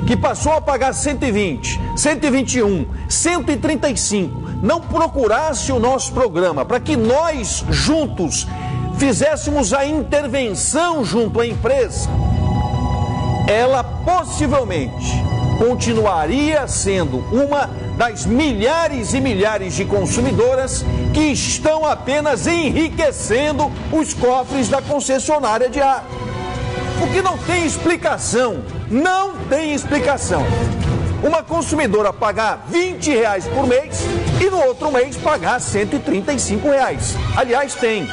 que passou a pagar 120, 121, 135, não procurasse o nosso programa para que nós juntos fizéssemos a intervenção junto à empresa, ela possivelmente continuaria sendo uma das milhares e milhares de consumidoras que estão apenas enriquecendo os cofres da concessionária de água. Porque não tem explicação, não tem explicação. Uma consumidora pagar R$20 por mês e no outro mês pagar R$135. Aliás, tem.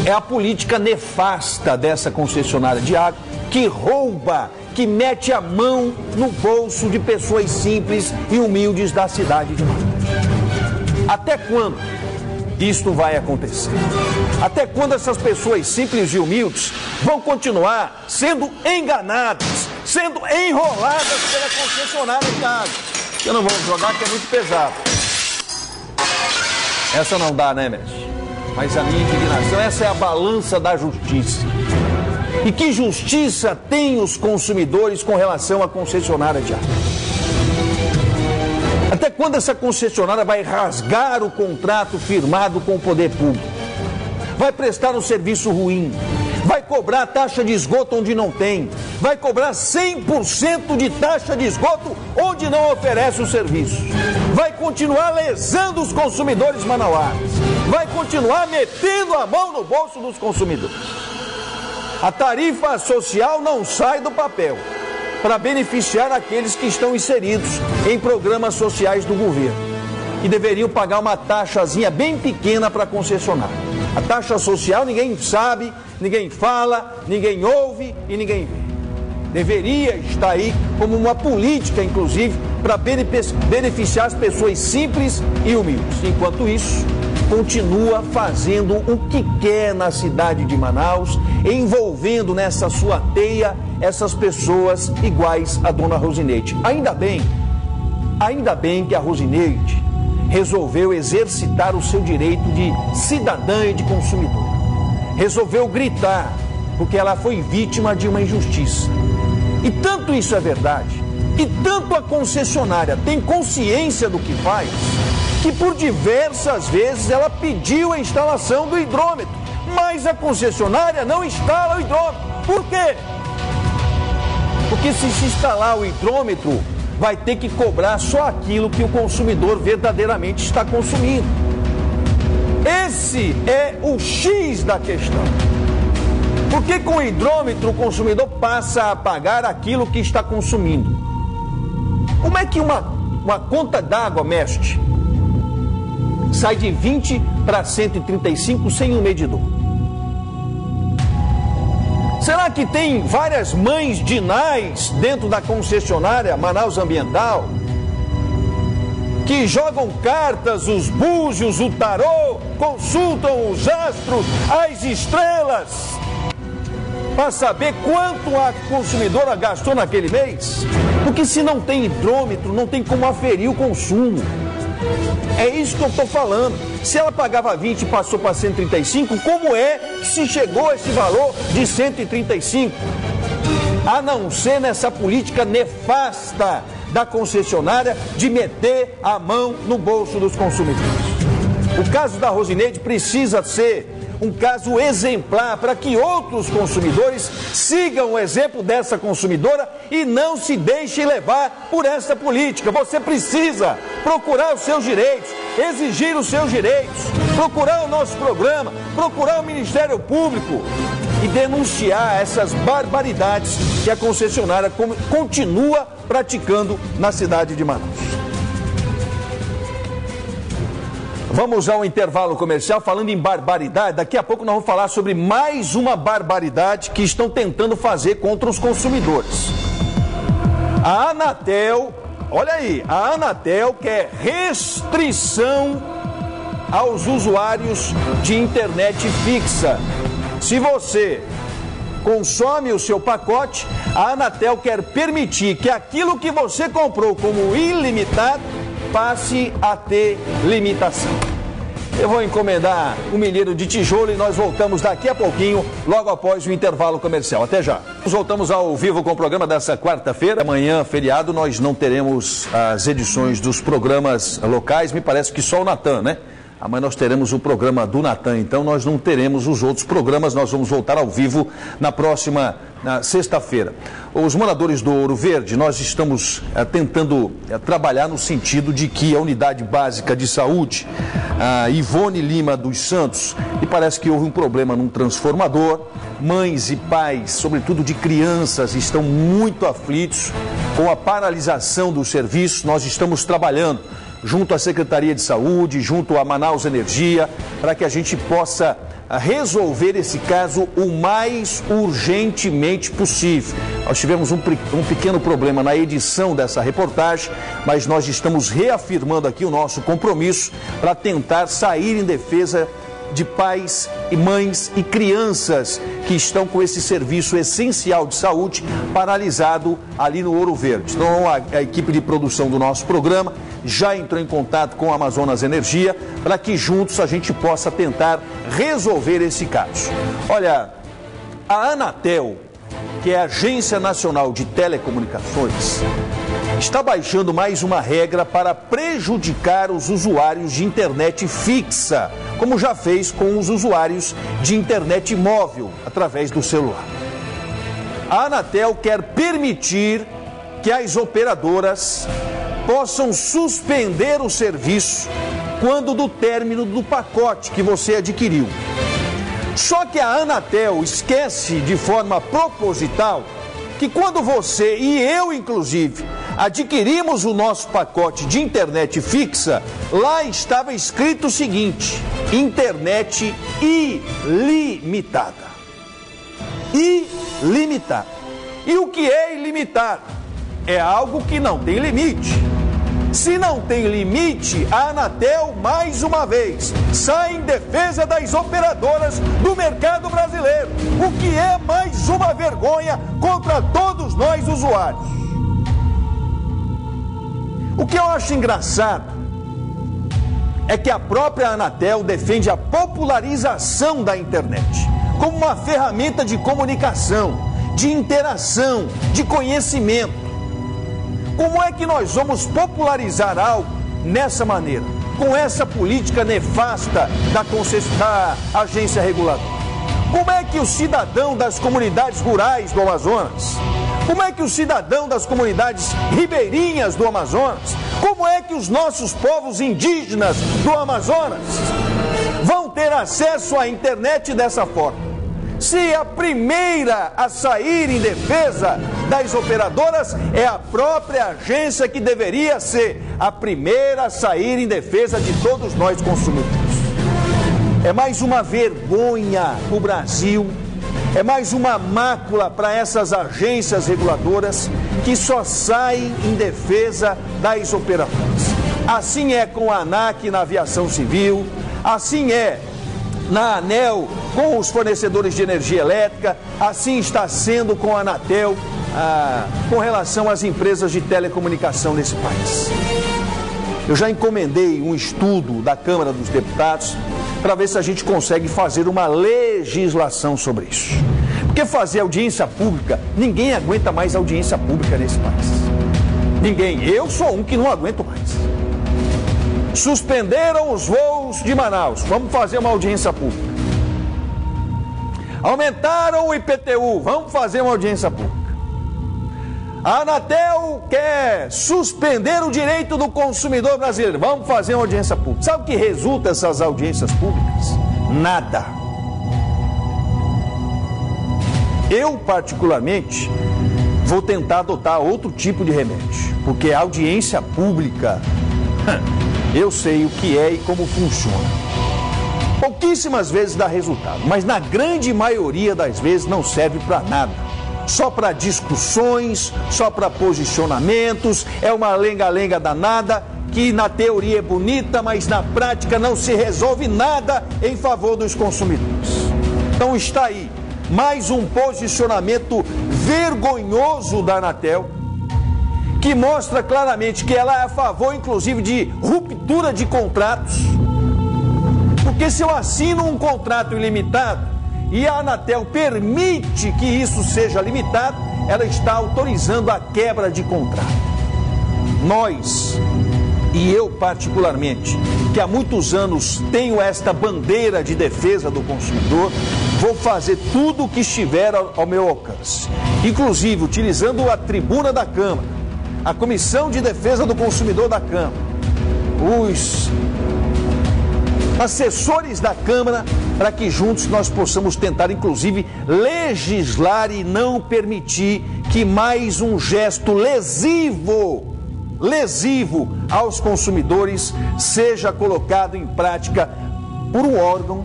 É a política nefasta dessa concessionária de água que rouba, que mete a mão no bolso de pessoas simples e humildes da cidade de Manaus. Até quando isto vai acontecer? Até quando essas pessoas simples e humildes vão continuar sendo enganadas, sendo enroladas pela concessionária de água? Eu não vou jogar que é muito pesado. Essa não dá, né, mestre? Mas a minha indignação, essa é a balança da justiça. E que justiça tem os consumidores com relação à concessionária de água? Até quando essa concessionária vai rasgar o contrato firmado com o poder público? Vai prestar um serviço ruim? Vai cobrar taxa de esgoto onde não tem? Vai cobrar 100% de taxa de esgoto onde não oferece o serviço? Vai continuar lesando os consumidores manauaras? Vai continuar metendo a mão no bolso dos consumidores? A tarifa social não sai do papel para beneficiar aqueles que estão inseridos em programas sociais do governo, que deveriam pagar uma taxazinha bem pequena para concessionar. A taxa social ninguém sabe, ninguém fala, ninguém ouve e ninguém vê. Deveria estar aí como uma política, inclusive, para beneficiar as pessoas simples e humildes. Enquanto isso, continua fazendo o que quer na cidade de Manaus, envolvendo nessa sua teia essas pessoas iguais a dona Rosineide. Ainda bem que a Rosineide resolveu exercitar o seu direito de cidadã e de consumidora. Resolveu gritar, porque ela foi vítima de uma injustiça. E tanto isso é verdade, e tanto a concessionária tem consciência do que faz, que por diversas vezes ela pediu a instalação do hidrômetro, mas a concessionária não instala o hidrômetro. Por quê? Porque se instalar o hidrômetro, vai ter que cobrar só aquilo que o consumidor verdadeiramente está consumindo. Esse é o X da questão. Porque com o hidrômetro o consumidor passa a pagar aquilo que está consumindo. Como é que uma conta d'água, mestre, sai de 20 para 135 sem um medidor? Será que tem várias mães de Nais dentro da concessionária Manaus Ambiental que jogam cartas, os búzios, o tarô, consultam os astros, as estrelas, para saber quanto a consumidora gastou naquele mês? Porque se não tem hidrômetro, não tem como aferir o consumo. É isso que eu estou falando. Se ela pagava 20 e passou para 135, como é que se chegou a esse valor de 135? A não ser nessa política nefasta da concessionária de meter a mão no bolso dos consumidores. O caso da Rosineide precisa ser um caso exemplar para que outros consumidores sigam o exemplo dessa consumidora e não se deixem levar por essa política. Você precisa procurar os seus direitos, exigir os seus direitos, procurar o nosso programa, procurar o Ministério Público e denunciar essas barbaridades que a concessionária continua praticando na cidade de Manaus. Vamos ao intervalo comercial. Falando em barbaridade, daqui a pouco nós vamos falar sobre mais uma barbaridade que estão tentando fazer contra os consumidores. A Anatel, olha aí, a Anatel quer restrição aos usuários de internet fixa. Se você consome o seu pacote, a Anatel quer permitir que aquilo que você comprou como ilimitado passe a ter limitação. Eu vou encomendar um milheiro de tijolo e nós voltamos daqui a pouquinho, logo após o intervalo comercial. Até já. Nós voltamos ao vivo com o programa dessa quarta-feira. Amanhã, feriado, nós não teremos as edições dos programas locais. Me parece que só o Natan, né? Amanhã nós teremos o programa do Natan, então nós não teremos os outros programas, nós vamos voltar ao vivo na próxima sexta-feira. Os moradores do Ouro Verde, nós estamos tentando trabalhar no sentido de que a Unidade Básica de Saúde, a Ivone Lima dos Santos, e parece que houve um problema num transformador, mães e pais, sobretudo de crianças, estão muito aflitos com a paralisação do serviço. Nós estamos trabalhando junto à Secretaria de Saúde, junto à Manaus Energia, para que a gente possa resolver esse caso o mais urgentemente possível. Nós tivemos um pequeno problema na edição dessa reportagem, mas nós estamos reafirmando aqui o nosso compromisso para tentar sair em defesa de pais e mães e crianças que estão com esse serviço essencial de saúde paralisado ali no Ouro Verde. Então, a equipe de produção do nosso programa já entrou em contato com a Amazonas Energia para que juntos a gente possa tentar resolver esse caso. Olha, a Anatel, que é a Agência Nacional de Telecomunicações, está baixando mais uma regra para prejudicar os usuários de internet fixa, como já fez com os usuários de internet móvel através do celular. A Anatel quer permitir que as operadoras possam suspender o serviço quando do término do pacote que você adquiriu. Só que a Anatel esquece de forma proposital que quando você e eu, inclusive, adquirimos o nosso pacote de internet fixa, lá estava escrito o seguinte: internet ilimitada. Ilimitada. E o que é ilimitado? É algo que não tem limite. Se não tem limite, a Anatel, mais uma vez, sai em defesa das operadoras do mercado brasileiro, o que é mais uma vergonha contra todos nós usuários. O que eu acho engraçado é que a própria Anatel defende a popularização da internet como uma ferramenta de comunicação, de interação, de conhecimento. Como é que nós vamos popularizar algo nessa maneira, com essa política nefasta da agência reguladora? Como é que o cidadão das comunidades rurais do Amazonas, como é que o cidadão das comunidades ribeirinhas do Amazonas, como é que os nossos povos indígenas do Amazonas vão ter acesso à internet dessa forma? Se a primeira a sair em defesa das operadoras é a própria agência que deveria ser a primeira a sair em defesa de todos nós consumidores. É mais uma vergonha para o Brasil, é mais uma mácula para essas agências reguladoras que só saem em defesa das operadoras. Assim é com a ANAC na aviação civil, assim é na ANEEL com os fornecedores de energia elétrica, assim está sendo com a Anatel com relação às empresas de telecomunicação nesse país. Eu já encomendei um estudo da Câmara dos Deputados para ver se a gente consegue fazer uma legislação sobre isso. Porque fazer audiência pública, ninguém aguenta mais audiência pública nesse país. Ninguém. Eu sou um que não aguento mais. Suspenderam os voos de Manaus. Vamos fazer uma audiência pública. Aumentaram o IPTU. Vamos fazer uma audiência pública. A Anatel quer suspender o direito do consumidor brasileiro. Vamos fazer uma audiência pública. Sabe o que resulta essas audiências públicas? Nada. Eu, particularmente, vou tentar adotar outro tipo de remédio. Porque a audiência pública... eu sei o que é e como funciona. Pouquíssimas vezes dá resultado, mas na grande maioria das vezes não serve para nada. Só para discussões, só para posicionamentos, é uma lenga-lenga danada que na teoria é bonita, mas na prática não se resolve nada em favor dos consumidores. Então está aí mais um posicionamento vergonhoso da Anatel, que mostra claramente que ela é a favor, inclusive, de ruptura de contratos, Porque se eu assino um contrato ilimitado e a Anatel permite que isso seja limitado, ela está autorizando a quebra de contrato. Nós, e eu particularmente, que há muitos anos tenho esta bandeira de defesa do consumidor, vou fazer tudo o que estiver ao meu alcance, inclusive utilizando a tribuna da Câmara, a Comissão de Defesa do Consumidor da Câmara, os assessores da Câmara, para que juntos nós possamos tentar, inclusive, legislar e não permitir que mais um gesto lesivo aos consumidores seja colocado em prática por um órgão,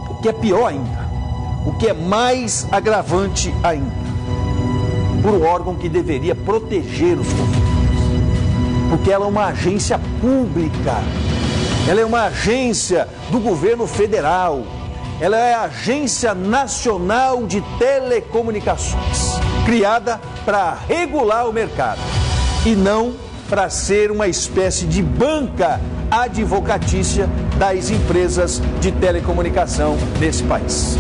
o que é pior ainda, o que é mais agravante ainda, por um órgão que deveria proteger os consumidores, porque ela é uma agência pública, ela é uma agência do governo federal, ela é a Agência Nacional de Telecomunicações, criada para regular o mercado e não para ser uma espécie de banca advocatícia das empresas de telecomunicação nesse país.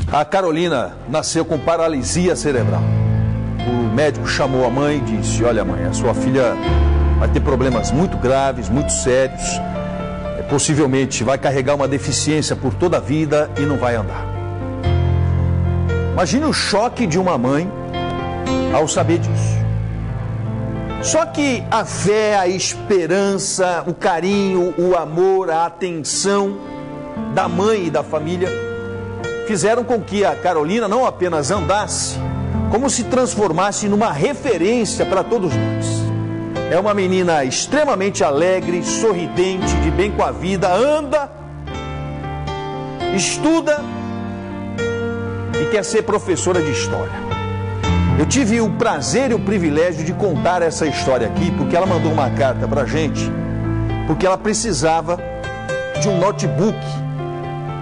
A Carolina nasceu com paralisia cerebral. O médico chamou a mãe e disse: olha, mãe, a sua filha vai ter problemas muito graves, muito sérios, possivelmente vai carregar uma deficiência por toda a vida e não vai andar. Imagine o choque de uma mãe ao saber disso. Só que a fé, a esperança, o carinho, o amor, a atenção da mãe e da família fizeram com que a Carolina não apenas andasse, como se transformasse numa referência para todos nós. É uma menina extremamente alegre, sorridente, de bem com a vida, anda, estuda e quer ser professora de história. Eu tive o prazer e o privilégio de contar essa história aqui, porque ela mandou uma carta para a gente, porque ela precisava de um notebook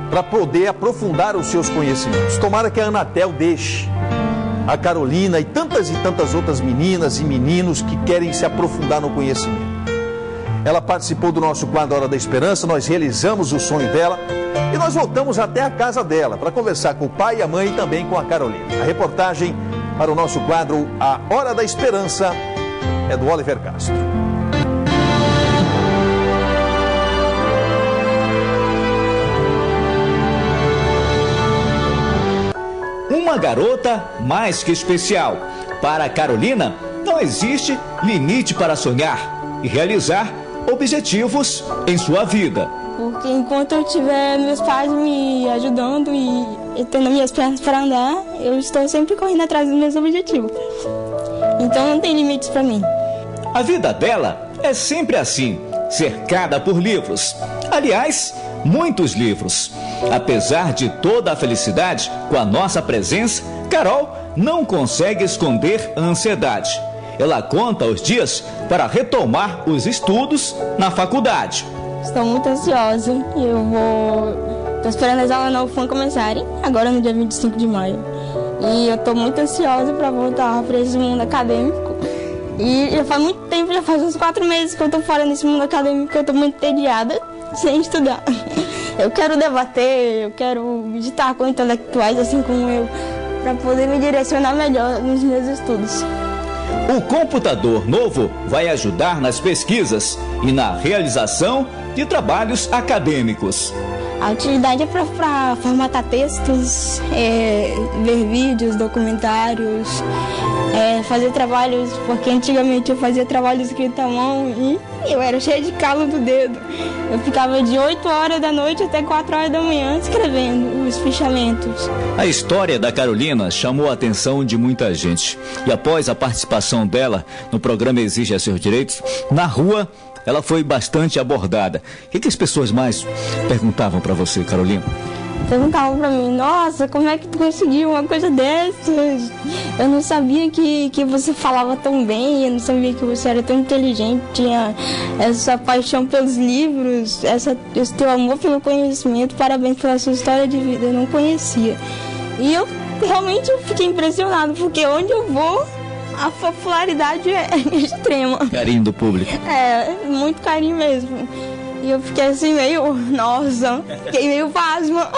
para poder aprofundar os seus conhecimentos. Tomara que a Anatel deixe a Carolina e tantas outras meninas e meninos que querem se aprofundar no conhecimento. Ela participou do nosso quadro Hora da Esperança, nós realizamos o sonho dela e nós voltamos até a casa dela para conversar com o pai e a mãe e também com a Carolina. A reportagem para o nosso quadro A Hora da Esperança é do Oliver Castro. Uma garota mais que especial. Para a Carolina, não existe limite para sonhar e realizar objetivos em sua vida. Porque enquanto eu tiver meus pais me ajudando e tendo minhas pernas para andar, eu estou sempre correndo atrás dos meus objetivos. Então não tem limites para mim. A vida dela é sempre assim, cercada por livros. Aliás, muitos livros. Apesar de toda a felicidade com a nossa presença, Carol não consegue esconder a ansiedade. Ela conta os dias para retomar os estudos na faculdade. Estou muito ansiosa. Estou esperando as aulas na UFAM começarem, agora no dia 25 de maio. E eu estou muito ansiosa para voltar para esse mundo acadêmico. E já faz muito tempo, já faz uns 4 meses que eu estou fora desse mundo acadêmico, eu estou muito entediada sem estudar. Eu quero debater, eu quero meditar com intelectuais assim como eu, para poder me direcionar melhor nos meus estudos. O computador novo vai ajudar nas pesquisas e na realização de trabalhos acadêmicos. A utilidade é para formatar textos, ver vídeos, documentários, fazer trabalhos, porque antigamente eu fazia trabalhos escritos à mão e eu era cheia de calo do dedo. Eu ficava de 8 horas da noite até 4 horas da manhã escrevendo os fichamentos. A história da Carolina chamou a atenção de muita gente. E após a participação dela no programa Exija Seus Direitos, na rua ela foi bastante abordada. O que as pessoas mais perguntavam para você, Carolina? Perguntavam para mim: nossa, como é que tu conseguiu uma coisa dessas? Eu não sabia que você falava tão bem, eu não sabia que você era tão inteligente, tinha essa paixão pelos livros, esse teu amor pelo conhecimento, parabéns pela sua história de vida, eu não conhecia. E eu realmente fiquei impressionado, porque onde eu vou, a popularidade é extrema. Carinho do público. Muito carinho mesmo. E eu fiquei assim meio, nossa, fiquei meio pasma.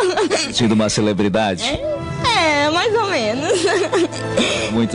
Sendo uma celebridade. É, mais ou menos. Muitos